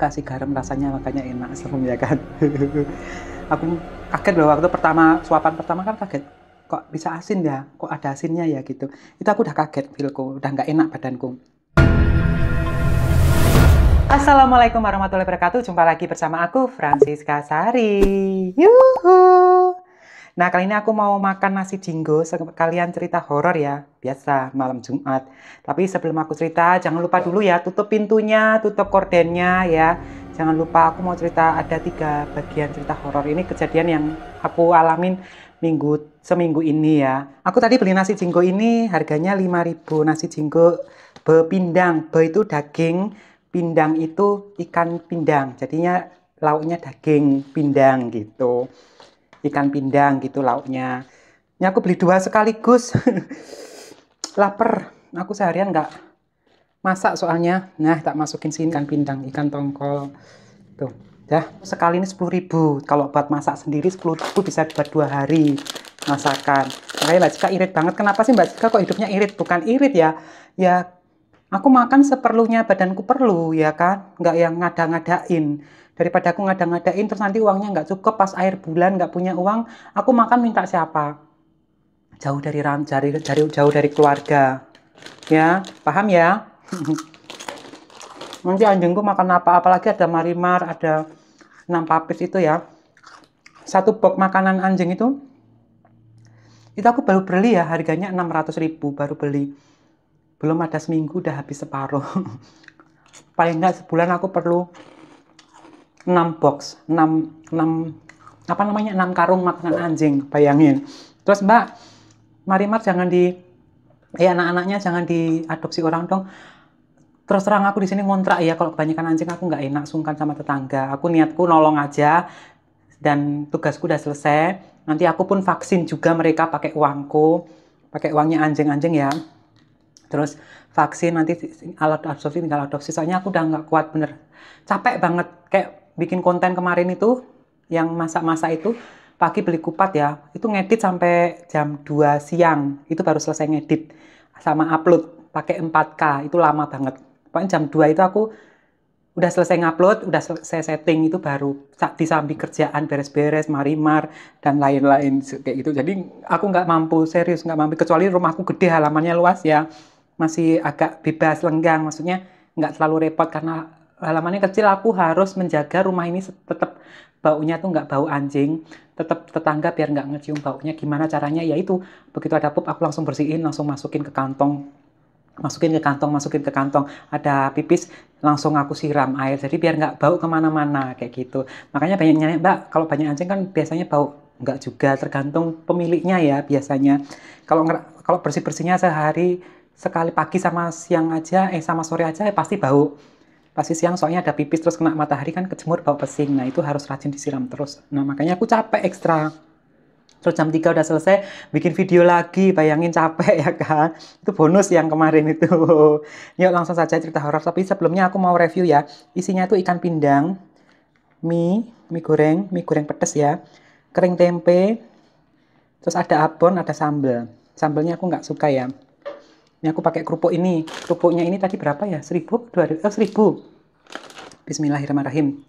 kasih garam rasanya makanya enak serem ya kan. Aku kaget loh waktu pertama suapan pertama kan kaget, kok bisa asin ya, kok ada asinnya ya gitu. Itu aku udah kaget, feelku udah nggak enak badanku. Assalamualaikum warahmatullahi wabarakatuh. Jumpa lagi bersama aku, Francisca Sari. Yuhu. Nah, kali ini aku mau makan nasi jinggo sekalian cerita horor ya. Biasa, malam Jumat. Tapi sebelum aku cerita, jangan lupa dulu ya, tutup pintunya, tutup kordennya ya. Jangan lupa, aku mau cerita, ada 3 bagian cerita horor. Ini kejadian yang aku alamin seminggu ini ya. Aku tadi beli nasi jinggo ini, harganya 5.000. Nasi jinggo bepindang. Be itu daging, pindang itu ikan pindang, jadinya lauknya daging pindang gitu, ikan pindang gitu lauknya. Ini aku beli 2 sekaligus. Lapar, aku seharian nggak masak soalnya. Nah, tak masukin sini ikan pindang, ikan tongkol tuh ya. Sekali ini 10.000, kalau buat masak sendiri 10.000 bisa buat 2 hari masakan. Makanya Mbak Cika irit banget. Kenapa sih Mbak Cika kok hidupnya irit? Bukan irit ya, ya aku makan seperlunya badanku perlu ya kan, nggak yang ngada-ngadain. Daripada aku ngada-ngadain terus nanti uangnya nggak cukup pas akhir bulan nggak punya uang, aku makan minta siapa? Jauh dari jauh dari keluarga. Ya, paham ya? Nanti anjingku makan apa? Apalagi ada marimar, ada 6 papis itu ya. Satu box makanan anjing itu aku baru beli ya, harganya 600.000 baru beli. Belum ada seminggu udah habis separuh. Paling nggak sebulan aku perlu 6 box, 6 apa namanya, 6 karung makanan anjing, bayangin. Terus Mbak, Marimar jangan anak-anaknya jangan diadopsi orang dong. Terus terang aku di sini ngontrak ya, kalau kebanyakan anjing aku nggak enak, sungkan sama tetangga. Aku niatku nolong aja, dan tugasku udah selesai. Nanti aku pun vaksin juga mereka pakai uangku, pakai uangnya anjing-anjing ya. Terus vaksin nanti alat adopsi tinggal adopsi, soalnya aku udah nggak kuat bener, capek banget. Kayak bikin konten kemarin itu yang masak-masak itu, pagi beli kupat ya, itu ngedit sampai jam 2 siang itu baru selesai ngedit sama upload pakai 4K, itu lama banget. Pokoknya jam 2 itu aku udah selesai ngupload, udah selesai setting, itu baru disambi kerjaan beres-beres, marimar dan lain-lain kayak gitu. Jadi aku nggak mampu, serius nggak mampu, kecuali rumahku gede, halamannya luas ya, masih agak bebas lenggang, maksudnya nggak terlalu repot. Karena halamannya kecil, aku harus menjaga rumah ini tetap baunya tuh nggak bau anjing, tetap tetangga biar nggak ngecium baunya. Gimana caranya? Yaitu begitu ada pup aku langsung bersihin, langsung masukin ke kantong, masukin ke kantong, ada pipis langsung aku siram air, jadi biar nggak bau kemana-mana kayak gitu. Makanya banyak nanya, Mbak, kalau banyak anjing kan biasanya bau. Nggak juga, tergantung pemiliknya ya biasanya. Kalau bersih-bersihnya sehari sekali, pagi sama siang aja, sama sore aja pasti bau. Pasti siang, soalnya ada pipis terus kena matahari kan, kejemur bau pesing. Nah itu harus rajin disiram terus. Nah makanya aku capek ekstra. Terus jam 3 udah selesai, bikin video lagi, bayangin capek ya kan. Itu bonus yang kemarin itu. Yuk langsung saja cerita horor. Tapi sebelumnya aku mau review ya. Isinya itu ikan pindang, mie goreng pedes ya, kering tempe, terus ada abon, ada sambal. Sambalnya aku nggak suka ya. Ini aku pakai kerupuk ini. Kerupuknya ini tadi berapa ya? 1.000? 1.000. Bismillahirrahmanirrahim.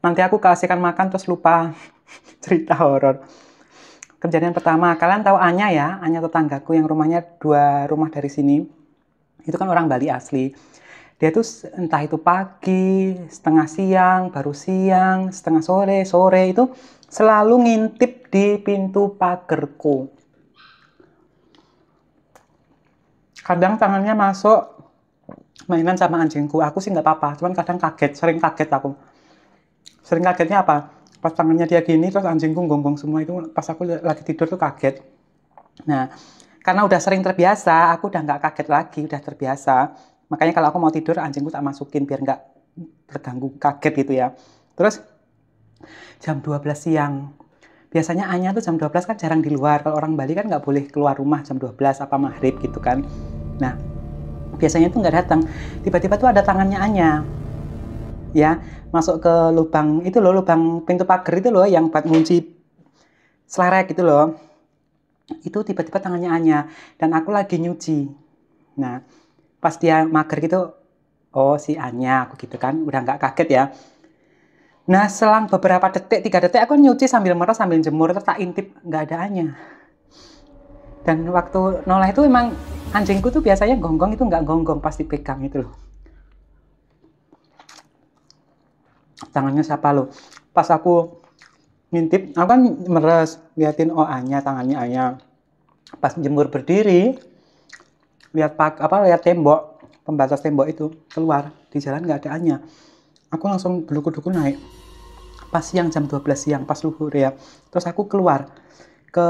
Nanti aku kasihkan makan terus lupa cerita horor. Kejadian pertama, kalian tahu Anya ya? Anya tetanggaku yang rumahnya 2 rumah dari sini. Itu kan orang Bali asli. Dia tuh entah itu pagi, setengah siang, baru siang, setengah sore, sore itu selalu ngintip di pintu pagerku. Kadang tangannya masuk mainan sama anjingku. Aku sih nggak apa-apa, cuman kadang kaget, sering kaget aku. Sering kagetnya apa? Pas tangannya dia gini, terus anjingku gonggong semua, itu pas aku lagi tidur tuh kaget. Nah, karena udah sering terbiasa, aku udah nggak kaget lagi, udah terbiasa. Makanya kalau aku mau tidur, anjingku tak masukin biar nggak terganggu kaget gitu ya. Terus jam 12 siang. Biasanya Anya tuh jam 12 kan jarang di luar. Kalau orang Bali kan nggak boleh keluar rumah jam 12 apa maghrib gitu kan. Nah, biasanya tuh nggak datang. Tiba-tiba tuh ada tangannya Anya. Ya, masuk ke lubang itu loh, lubang pintu pagar itu loh yang buat ngunci selerek gitu loh. Itu tiba-tiba tangannya Anya, dan aku lagi nyuci Nah, pas dia mager gitu, oh si Anya, aku gitu kan, udah nggak kaget ya. Nah, selang beberapa detik, 3 detik, aku nyuci sambil meres, sambil jemur, terus tak intip, nggak ada Anya. Dan waktu noleh itu emang anjingku tuh biasanya gonggong itu nggak gonggong, pasti pegang itu loh. Tangannya siapa loh? Pas aku ngintip, aku kan meres, liatin oh Anya, tangannya Anya. Pas jemur berdiri, lihat tembok, pembatas tembok itu keluar, di jalan nggak ada Anya. Aku langsung bluku-bluku naik. Pas siang jam 12 siang, pas luhur ya. Terus aku keluar ke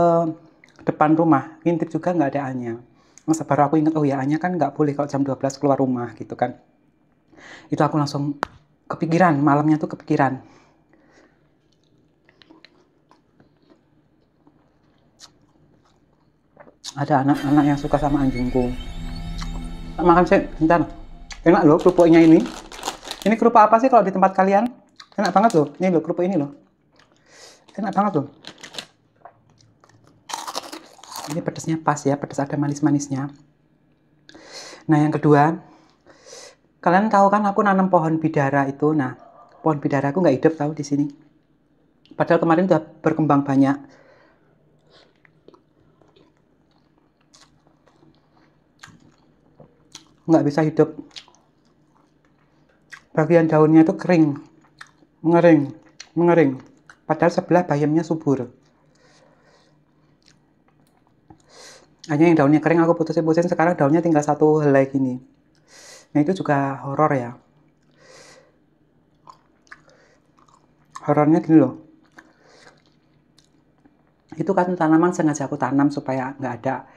depan rumah, ngintip juga nggak ada Anya. Masa baru aku inget, oh ya Anya kan nggak boleh kalau jam 12 keluar rumah gitu kan. Itu aku langsung kepikiran, malamnya tuh kepikiran. Ada anak-anak yang suka sama anjingku. Makan sih, bentar. Enak loh kerupuknya ini. Ini kerupuk apa sih kalau di tempat kalian? Enak banget loh. Ini loh kerupuk ini loh. Enak banget loh. Ini pedesnya pas ya, pedes ada manis-manisnya. Nah yang kedua, kalian tahu kan aku nanam pohon bidara itu. Nah, pohon bidara aku nggak hidup tahu di sini. Padahal kemarin udah berkembang banyak. Nggak bisa hidup. Bagian daunnya itu kering, mengering. Padahal sebelah bayamnya subur. Hanya yang daunnya kering aku putusin, sekarang daunnya tinggal satu helai gini. Nah itu juga horor ya. Horornya gini loh. Itu kan tanaman sengaja aku tanam supaya nggak ada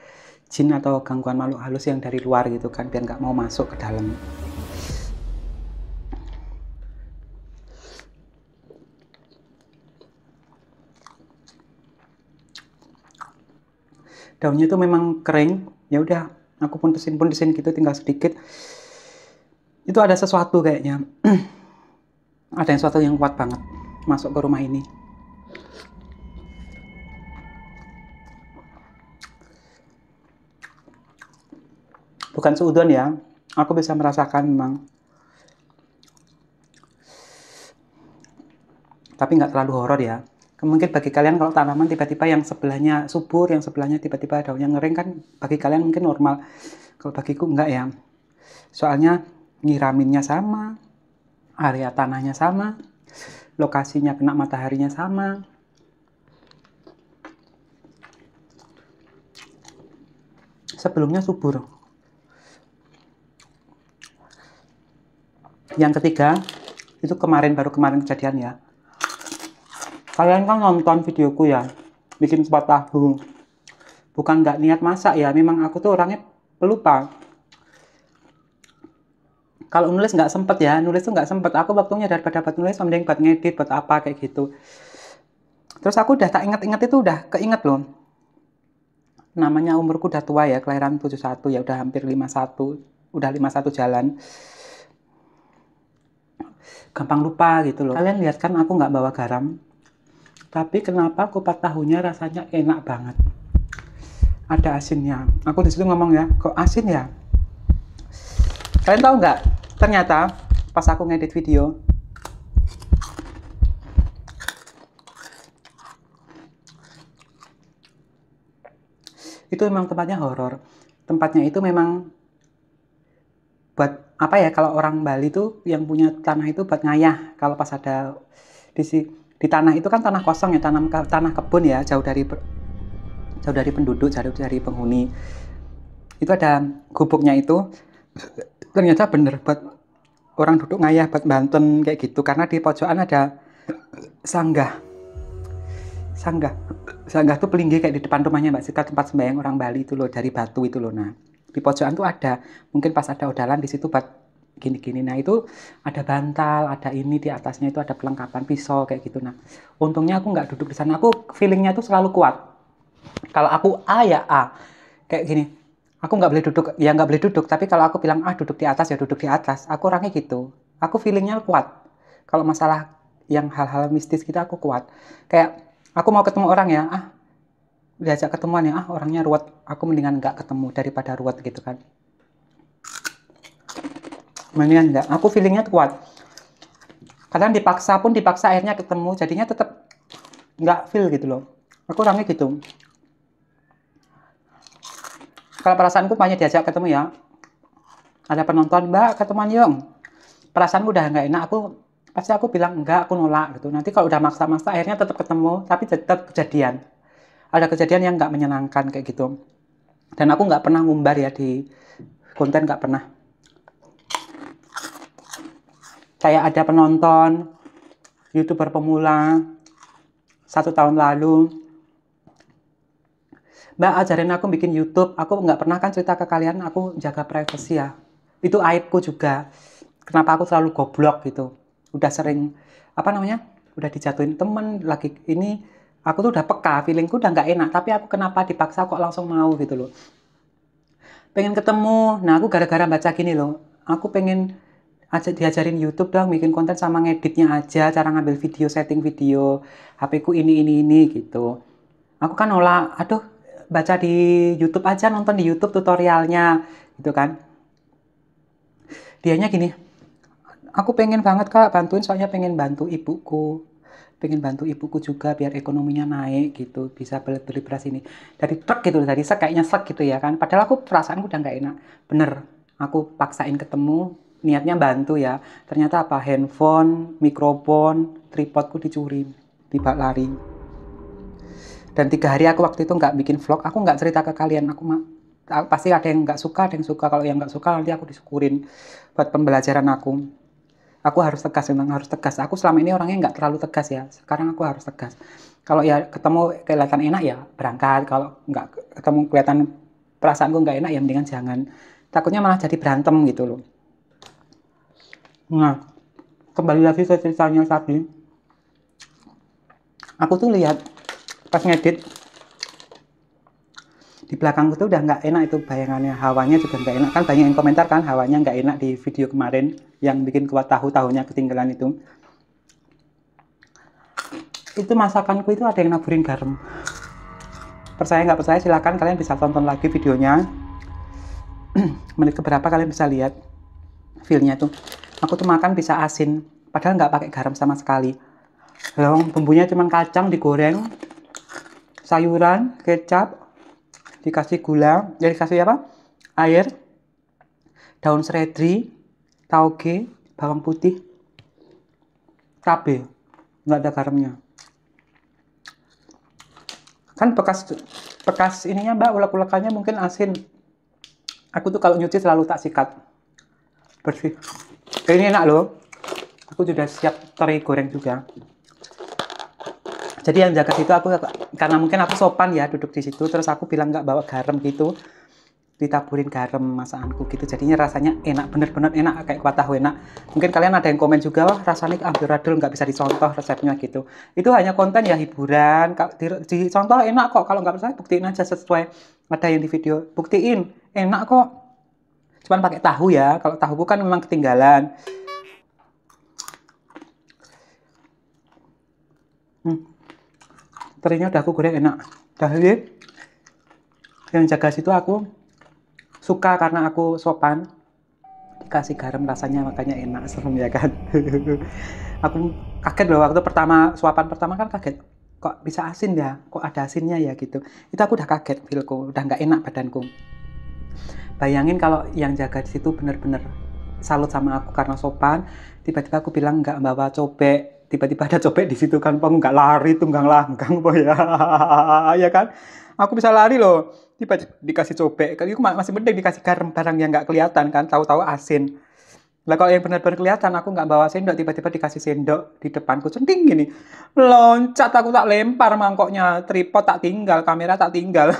jin atau gangguan makhluk halus yang dari luar gitu kan, biar nggak mau masuk ke dalam. Daunnya itu memang kering, ya udah aku puntusin gitu tinggal sedikit. Itu ada sesuatu kayaknya. Ada yang sesuatu yang kuat banget masuk ke rumah ini. Bukan seudon ya, aku bisa merasakan memang. Tapi nggak terlalu horor ya. Mungkin bagi kalian kalau tanaman tiba-tiba yang sebelahnya subur, yang sebelahnya tiba-tiba daunnya ngering kan bagi kalian mungkin normal. Kalau bagiku enggak ya. Soalnya nyiraminnya sama, area tanahnya sama, lokasinya kena mataharinya sama. Sebelumnya subur. Yang ketiga, itu baru kemarin kejadian ya. Kalian kan nonton videoku ya, bikin kupat tahu. Bukan nggak niat masak ya, memang aku tuh orangnya pelupa. Kalau nulis nggak sempet ya, nulis tuh nggak sempet. Aku waktunya daripada buat nulis, mending buat ngedit, buat apa kayak gitu. Terus aku udah tak inget-inget itu udah keinget loh. Namanya umurku udah tua ya, kelahiran 71 ya udah hampir 51, udah 51 jalan. Gampang lupa gitu loh. Kalian lihat kan aku nggak bawa garam. Tapi kenapa kupat tahunya rasanya enak banget. Ada asinnya. Aku disitu ngomong ya, kok asin ya? Kalian tahu nggak? Ternyata pas aku ngedit video, itu memang tempatnya horor. Tempatnya itu memang buat apa ya? Kalau orang Bali tuh yang punya tanah itu buat ngayah. Kalau pas ada di tanah itu kan tanah kosong ya, tanah kebun ya, jauh dari penduduk, jauh dari penghuni. Itu ada gubuknya itu. Ternyata bener buat orang duduk ngayah, buat Banten kayak gitu. Karena di pojokan ada sanggah. Sanggah tuh pelinggi kayak di depan rumahnya Mbak Sita, tempat sembahyang orang Bali itu loh, dari batu itu loh. Nah, di pojokan tuh ada, mungkin pas ada odalan di situ buat gini-gini. Nah, itu ada bantal, ada ini di atasnya itu ada perlengkapan pisau kayak gitu. Nah, untungnya aku nggak duduk di sana. Aku feelingnya tuh selalu kuat. Kalau aku A ya A. Kayak gini. Aku nggak boleh duduk, ya nggak boleh duduk. Tapi kalau aku bilang duduk di atas ya duduk di atas. Aku orangnya gitu. Aku feelingnya kuat. Kalau masalah yang hal-hal mistis gitu aku kuat. Kayak aku mau ketemu orang ya, diajak ketemuan ya, orangnya ruwet. Aku mendingan nggak ketemu daripada ruwet gitu kan. Mendingan enggak. Aku feelingnya kuat. Kadang dipaksa akhirnya ketemu, jadinya tetap nggak feel gitu loh. Aku orangnya gitu. Kalau perasaanku banyak diajak ketemu ya, ada penonton, Mbak ketemuan yuk. Perasaanku udah nggak enak, pasti aku bilang enggak, aku nolak gitu. Nanti kalau udah maksa-maksa akhirnya tetap ketemu, tapi tetap kejadian. Ada kejadian yang nggak menyenangkan kayak gitu. Dan aku nggak pernah ngumbar ya di konten, nggak pernah. Kayak ada penonton YouTuber pemula 1 tahun lalu, Mbak ajarin aku bikin YouTube. Aku nggak pernah kan cerita ke kalian, aku jaga privasi ya. Itu aibku juga. Kenapa aku selalu goblok gitu. Udah sering, udah dijatuhin temen, lagi ini, aku tuh udah peka, feelingku udah nggak enak. Tapi aku kenapa dipaksa kok langsung mau gitu loh. Pengen ketemu, nah aku gara-gara baca gini loh. Aku pengen diajarin YouTube dong, bikin konten sama ngeditnya aja, cara ngambil video, setting video, HP ku ini gitu. Aku kan nolak, aduh baca di YouTube aja, nonton di YouTube tutorialnya gitu kan. Dianya gini, aku pengen banget Kak bantuin, soalnya pengen bantu ibuku juga biar ekonominya naik gitu, bisa beli beras ini dari truk gitu, dari sek kayaknya sek gitu ya kan. Padahal aku perasaanku udah nggak enak, bener. Aku paksain ketemu, niatnya bantu ya. Ternyata apa, handphone, mikrofon, tripodku dicuri, tiba lari. Dan 3 hari aku waktu itu nggak bikin vlog, aku nggak cerita ke kalian. Pasti ada yang nggak suka, ada yang suka. Kalau yang nggak suka nanti aku disyukurin buat pembelajaran aku. Aku harus tegas, memang harus tegas. Aku selama ini orangnya nggak terlalu tegas ya. Sekarang aku harus tegas. Kalau ya ketemu kelihatan enak ya berangkat. Kalau nggak ketemu kelihatan perasaanku nggak enak ya mendingan jangan. Takutnya malah jadi berantem gitu loh. Nah, kembali lagi ke ceritanya tadi. Aku tuh lihat pas ngedit di belakangku tuh udah nggak enak, itu bayangannya, hawanya juga nggak enak kan. Banyak yang komentar kan hawanya nggak enak di video kemarin yang bikin kuat tahu-tahunya ketinggalan itu masakanku itu ada yang naburin garam. Percaya nggak percaya silakan, kalian bisa tonton lagi videonya. Menit keberapa kalian bisa lihat feelnya tuh. Aku tuh makan bisa asin padahal nggak pakai garam sama sekali. Bumbunya cuma kacang digoreng, sayuran, kecap, dikasih gula, jadi dikasih apa? Air, daun seledri, tauge, bawang putih, cabai, nggak ada garamnya. Kan bekas ininya Mbak, ulek-ulekannya mungkin asin. Aku tuh kalau nyuci selalu tak sikat bersih. Ini enak loh. Aku sudah siap teri goreng juga. Jadi yang jaga itu aku, karena mungkin aku sopan ya duduk di situ, terus aku bilang nggak bawa garam gitu, ditaburin garam masakanku gitu, jadinya rasanya enak, bener-bener enak, kayak kuah tahu enak. Mungkin kalian ada yang komen juga, wah rasanya amburadul, nggak bisa dicontoh resepnya gitu. Itu hanya konten ya, hiburan. Dicontoh enak kok, kalau nggak percaya buktiin aja, sesuai ada yang di video, buktiin enak kok. Cuman pakai tahu ya, kalau tahuku kan memang ketinggalan. Terinya udah aku goreng enak. Dahli yang jaga situ aku suka karena aku sopan, dikasih garam rasanya makanya enak, serem ya kan. Aku kaget loh waktu suapan pertama kan, kaget kok bisa asin ya, kok ada asinnya ya gitu. Itu aku udah kaget, feelku udah nggak enak badanku. Bayangin kalau yang jaga di situ bener-bener salut sama aku karena sopan, tiba-tiba aku bilang nggak bawa cobek, tiba-tiba ada cobek di situ kan, aku nggak lari tunggang langgang boy ya. Ya kan, aku bisa lari loh, tiba dikasih cobek, kali itu masih mending dikasih garam, barang yang nggak kelihatan kan, tahu-tahu asin. Lah kalau yang benar-benar kelihatan, aku nggak bawa sendok, tiba-tiba dikasih sendok di depanku, centing gini, loncat, aku tak lempar mangkoknya, tripod tak tinggal, kamera tak tinggal.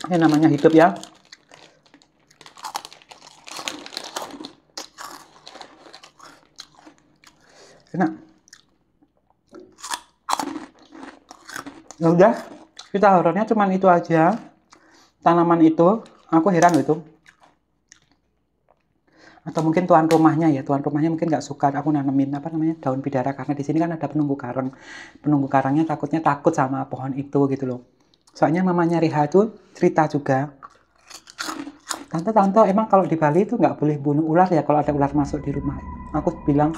Ini namanya hidup ya. Enak. Ya udah, kita horornya cuman itu aja. Tanaman itu, aku heran itu. Atau mungkin tuan rumahnya ya, tuan rumahnya mungkin nggak suka aku nanemin apa namanya daun bidara, karena di sini kan ada penunggu karang. Penunggu karangnya takut sama pohon itu gitu loh. Soalnya mamanya Reha tuh cerita juga, tante emang kalau di Bali itu nggak boleh bunuh ular ya kalau ada ular masuk di rumah. Aku bilang,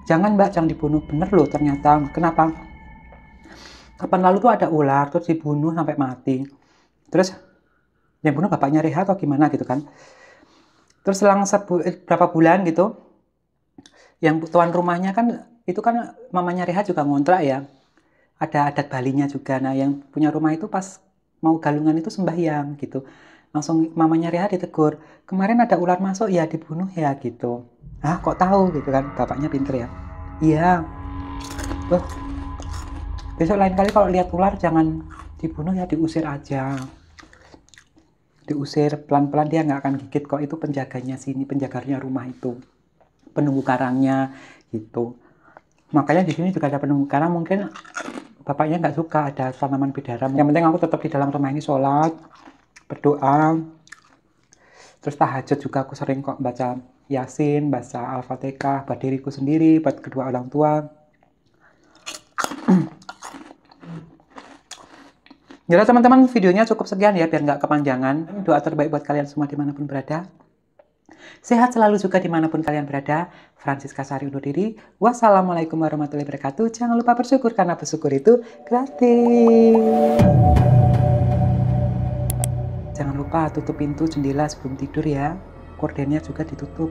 jangan mbak, jangan dibunuh. Bener loh ternyata. Kenapa? Kapan lalu tuh ada ular terus dibunuh sampai mati. Terus yang bunuh bapaknya Reha atau gimana gitu kan. Terus selang berapa bulan gitu, yang tuan rumahnya kan itu kan mamanya Reha juga ngontrak ya, ada adat Balinya juga. Nah yang punya rumah itu pas mau galungan itu sembahyang gitu, langsung mamanya Reha ditegur, kemarin ada ular masuk ya dibunuh ya gitu. Ah kok tahu gitu kan, bapaknya pinter ya. Iya, tuh besok lain kali kalau lihat ular jangan dibunuh ya, diusir aja. Diusir pelan-pelan, dia nggak akan gigit kok, itu penjaganya sini, penjaganya rumah itu, penunggu karangnya gitu. Makanya di sini juga ada penunggu karang, mungkin bapaknya nggak suka ada tanaman bidara. Yang penting aku tetap di dalam rumah ini sholat, berdoa, terus tahajud juga aku sering kok baca Yasin, baca Al-Fatihah buat diriku sendiri, buat kedua orang tua. Jadi teman-teman, videonya cukup sekian ya biar nggak kepanjangan. Doa terbaik buat kalian semua dimanapun berada. Sehat selalu juga dimanapun kalian berada. Francisca Sari undur diri. Wassalamualaikum warahmatullahi wabarakatuh. Jangan lupa bersyukur karena bersyukur itu gratis. Jangan lupa tutup pintu jendela sebelum tidur ya. Kordennya juga ditutup.